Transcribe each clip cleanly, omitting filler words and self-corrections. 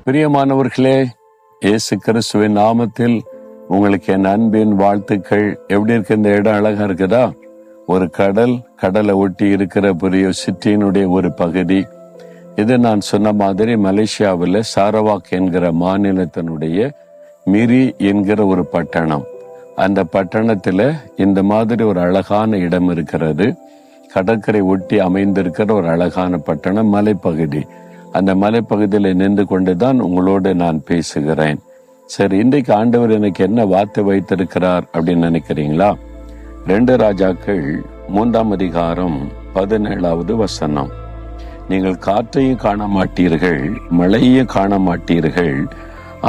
பிரியமானவர்களே, இயேசு கிறிஸ்துவின் நாமத்தில் உங்களுக்கு என் அன்பின் வாழ்த்துக்கள். எப்படி இருக்கு? இந்த இடம் அழகா இருக்குதா? ஒரு கடலை ஒட்டி இருக்கிற பெரிய சிட்டியினுடைய ஒரு பகுதி இது. நான் சொன்ன மாதிரி மலேசியாவில் சாரவாக் என்கிற மாநிலத்தினுடைய மிரி என்கிற ஒரு பட்டணம். அந்த பட்டணத்துல இந்த மாதிரி ஒரு அழகான இடம் இருக்கிறது. கடற்கரை ஒட்டி அமைந்திருக்கிற ஒரு அழகான பட்டணம், மலைப்பகுதி. அந்த மலைப்பகுதியில் நின்று கொண்டுதான் உங்களோடு நான் பேசுகிறேன். சரி, இன்றைக்கு ஆண்டவர் எனக்கு என்ன வார்த்தை வைத்திருக்கிறார் அப்படின்னு நினைக்கிறீங்களா? 2 ராஜாக்கள் 3ஆம் அதிகாரம் 17வது வசனம். நீங்கள் காற்றையும் காண மாட்டீர்கள், மழையையும் காண மாட்டீர்கள்,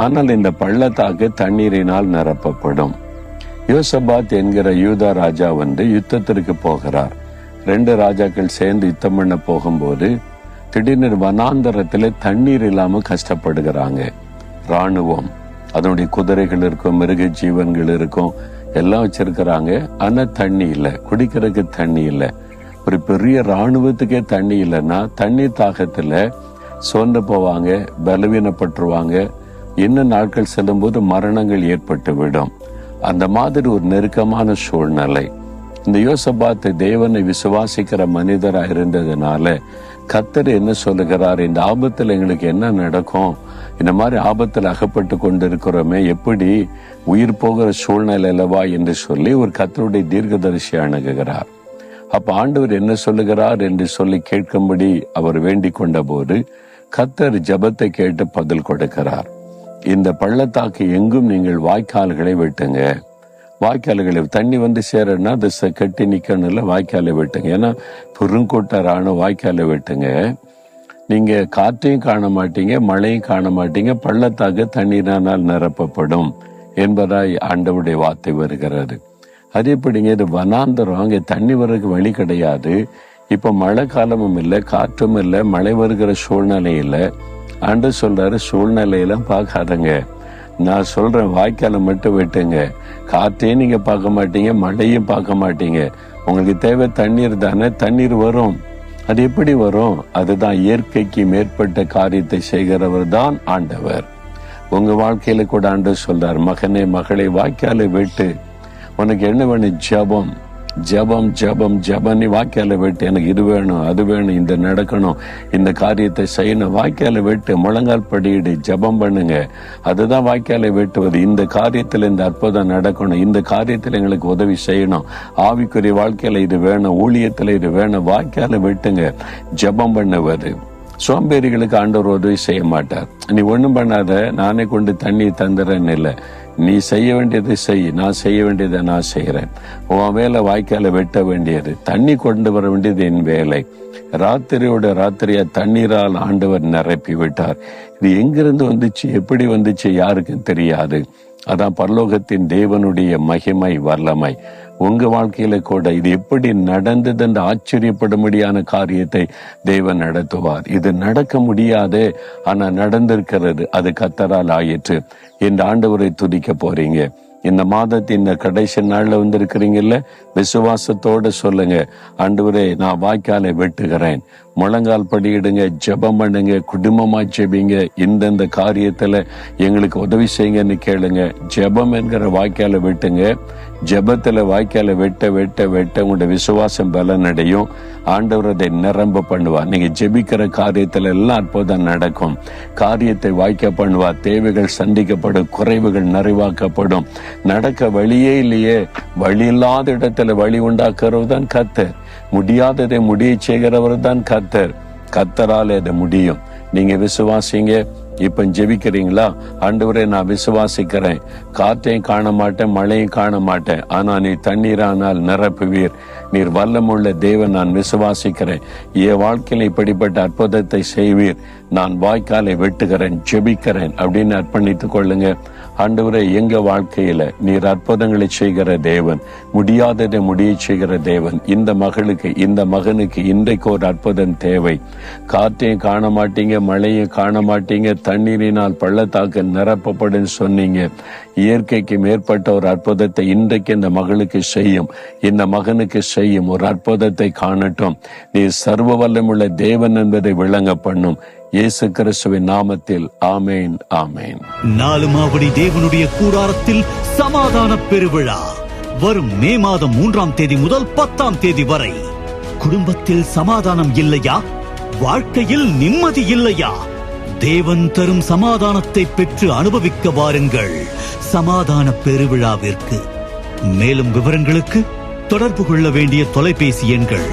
ஆனால் இந்த பள்ளத்தாக்கு தண்ணீரினால் நிரப்பப்படும். யோசபாத் என்கிற யூதா ராஜா யுத்தத்திற்கு போகிறார். 2 ராஜாக்கள் சேர்ந்து யுத்தம் பண்ண போகும்போது திடீர்னு வனாந்தரத்துல தண்ணீர் இல்லாம கஷ்டப்படுகிறாங்க. ராணுவம், அதனுடைய குதிரைகள் இருக்கும், மிருக ஜீவன்கள் இருக்கும், எல்லாம் வச்சிருக்கிறாங்க. ஆனா தண்ணி இல்லை, குடிக்கிறதுக்கு தண்ணி இல்லை. ஒரு பெரிய ராணுவத்துக்கே தண்ணி இல்லைன்னா தண்ணீர் தாகத்துல சோர்ந்து போவாங்க, பலவீனப்பட்டுருவாங்க. இன்னும் நாட்கள் செல்லும் போது மரணங்கள் ஏற்பட்டு விடும். அந்த மாதிரி ஒரு நெருக்கமான சூழ்நிலை. இந்த யோசபாத் தேவனை விசுவாசிக்கிற மனிதரா இருந்ததுனால கர்த்தர் என்ன சொல்லுகிறார், இந்த ஆபத்துல எங்களுக்கு என்ன நடக்கும், இந்த மாதிரி ஆபத்தில் அகப்பட்டு கொண்டிருக்கிறோமே, எப்படி உயிர் போகிற சூழ்நிலை அல்லவா என்று சொல்லி ஒரு கர்த்தருடைய தீர்க்கதரிசி அணுகுகிறார். அப்ப ஆண்டவர் என்ன சொல்லுகிறார் என்று சொல்லி கேட்கும்படி அவர் வேண்டிக் கொண்ட போது கர்த்தர் ஜெபத்தை கேட்டு பதில் கொடுக்கிறார். இந்த பள்ளத்தாக்கு எங்கும் நீங்கள் வாய்க்கால்களை வெட்டுங்க. வாய்க்கால்களை தண்ணி சேரன்னா அது கட்டி நிக்கணும், இல்லை வாய்க்காலை வெட்டுங்க. ஏன்னா பெருங்கூட்டரான வாய்க்காலை வெட்டுங்க. நீங்க காற்றையும் காண மாட்டீங்க, மழையும் காண மாட்டீங்க, பள்ளத்தாக்கு தண்ணீரானால் நிரப்பப்படும் என்பதாய் ஆண்டவருடைய வார்த்தை வருகிறது. அது எப்படிங்க? இது வனாந்தரம், அங்கே தண்ணி வர்றதுக்கு வழி கிடையாது. இப்ப மழை காலமும் இல்லை, காற்றும் இல்லை, மழை வருகிற சூழ்நிலை இல்லை. ஆண்டவர் சொல்றாரு, சூழ்நிலையெல்லாம் பார்க்காதங்க, நான் சொல்றேன், வாய்க்காலை மட்டும் வெட்டுங்க. காற்றையும் நீங்க பார்க்க மாட்டீங்க, மழையும் பார்க்க மாட்டீங்க. உங்களுக்கு தேவை தண்ணீர் தானே, தண்ணீர் வரும். அது எப்படி வரும்? அதுதான் இயற்கைக்கு மேற்பட்ட காரியத்தை செய்கிறவர் தான் ஆண்டவர். உங்க வாழ்க்கையில கூட ஆண்டவர் சொல்றார், மகனே மகளை வாய்க்காலை வெட்டு. உனக்கு என்ன வேணும்? ஜபம் ஜபம் ஜபம் ஜபம். நீ வாய்க்கால வெட்டு. எனக்கு இது வேணும், அது வேணும், இந்த நடக்கணும், இந்த காரியத்தை செய்யணும். வாய்க்கால வெட்டு, முழங்கால் படியிடு, ஜபம் பண்ணுங்க. அதுதான் வாய்க்காலை வெட்டுவது. இந்த காரியத்தில் இந்த அற்புதம் நடக்கணும், இந்த காரியத்தில் எங்களுக்கு உதவி செய்யணும், ஆவிக்குரிய வாழ்க்கையில இது வேணும், ஊழியத்துல இது வேணும். வாய்க்கால வெட்டுங்க, ஜபம் பண்ணுவது. சோம்பேறிகளுக்கு ஆண்டவர் உதவி செய்ய மாட்டார். நீ ஒண்ணும் பண்ணாத, நானே கொண்டு தண்ணி தந்துறேன்னு இல்லை. நீ செய்ய வேண்டியதை செய், நான் செய்ய வேண்டியதை நான் செய்யறேன். உன் வேலை வாய்க்கால வெட்ட வேண்டியது, தண்ணி கொண்டு வர வேண்டியது என் வேலை. ராத்திரியோட ராத்திரியா தண்ணீரால் ஆண்டவர் நிரப்பி விட்டார். இது எங்கிருந்து வந்துச்சு, எப்படி வந்துச்சு, யாருக்கும் தெரியாது. அதான் பரலோகத்தின் தேவனுடைய மகிமை, வல்லமை. உங்க வாழ்க்கையில கூட இது எப்படி நடந்தது என்று ஆச்சரியப்படும்படியான காரியத்தை தேவன் நடத்துவார். இது நடக்க முடியாது, ஆனா நடந்திருக்கிறது, அது கர்த்தரால் ஆயிற்று. இந்த ஆண்டவரை துதிக்க போறீங்க. இந்த மாதத்தின் இந்த கடைசி நாள்ல இருக்கிறீங்கல்ல, விசுவாசத்தோட சொல்லுங்க, ஆண்டவரே நான் வாய்க்காலை வெட்டுகிறேன். முழங்கால் படியிடுங்க, ஜெபம் பண்ணுங்க, குடும்பமா ஜெபிங்க. இந்தந்த காரியத்துல எங்களுக்கு உதவி செய்யுங்கன்னு கேளுங்க. ஜெபம் என்கிற வாய்க்காலை வெட்டுங்க. ஜெபத்துல வாய்க்காலை வெட்ட வெட்ட வெட்ட உங்களுடைய விசுவாசம் பலனடையும். ஆண்டவர் அதை நிரம்ப பண்ணுவார். நீங்க ஜெபிக்கிற காரியத்துல எல்லாம் அற்புதம் நடக்கும். காரியத்தை வாய்க்க பண்ணுவார். தேவைகள் சந்திக்கப்படும், குறைவுகள் நிறைவாக்கப்படும். நடக்க வழியே இல்லையே, வழி இல்லாத இடத்துல வழி உண்டாக்குறவர் தான் கர்த்தர். முடியாததை முடிய செய்கிறவர் தான் கர்த்தர். கர்த்தரால் அதை முடியும். நீங்க விசுவாசிங்க. இப்ப ஜெபிக்கிறீங்களா? ஆண்டவரே நான் விசுவாசிக்கிறேன், காற்றையும் காண மாட்டேன், மழையும் காண மாட்டேன், ஆனா நீ தண்ணீரானால் நிரப்புவீர். நீர் வல்லமுள்ள தேவன், நான் விசுவாசிக்கிறேன். என் வாழ்க்கையில இப்படிப்பட்ட அற்புதத்தை செய்வீர். நான் வாய்க்காலை வெட்டுகிறேன், ஜெபிக்கிறேன் அப்படின்னு அர்ப்பணித்துக் கொள்ளுங்க. ஆண்டவரே, எங்க வாழ்க்கையில நீர் அற்புதங்களை செய்கிற தேவன், முடியாததை முடிய செய்கிற தேவன். இந்த மகளுக்கு, இந்த மகனுக்கு இன்றைக்கு ஒரு அற்புதம் தேவை. காற்றையும் காண மாட்டீங்க, மழையும் காண மாட்டீங்க, தண்ணீரினால் பள்ளத்தாக்கு நிரப்பப்படும் சொன்னீங்க. இயற்கைக்கு மேற்பட்ட ஒரு அற்புதத்தை இன்றைக்கு இந்த மகளுக்கு செய்யும், இந்த மகனுக்கு செய்யும். ஒரு அற்புதத்தை காணட்டும். நீ சர்வ வல்லமுள்ள தேவன் என்பதை விளங்க பண்ணும். இயேசு கிறிஸ்துவின் நாமத்தில் ஆமேன், ஆமேன். நாலுமாவடி தேவனுடைய கூடாரத்தில் சமாதான பெருவிழா வரும் மே மாதம் 3ஆம் தேதி முதல் 10ஆம் தேதி வரை. குடும்பத்தில் சமாதானம் இல்லையா? வாழ்க்கையில் நிம்மதி இல்லையா? தேவன் தரும் சமாதானத்தை பெற்று அனுபவிக்க வாருங்கள் சமாதான பெருவிழாவிற்கு. மேலும் விவரங்களுக்கு தொடர்பு கொள்ள வேண்டிய தொலைபேசி எண்கள்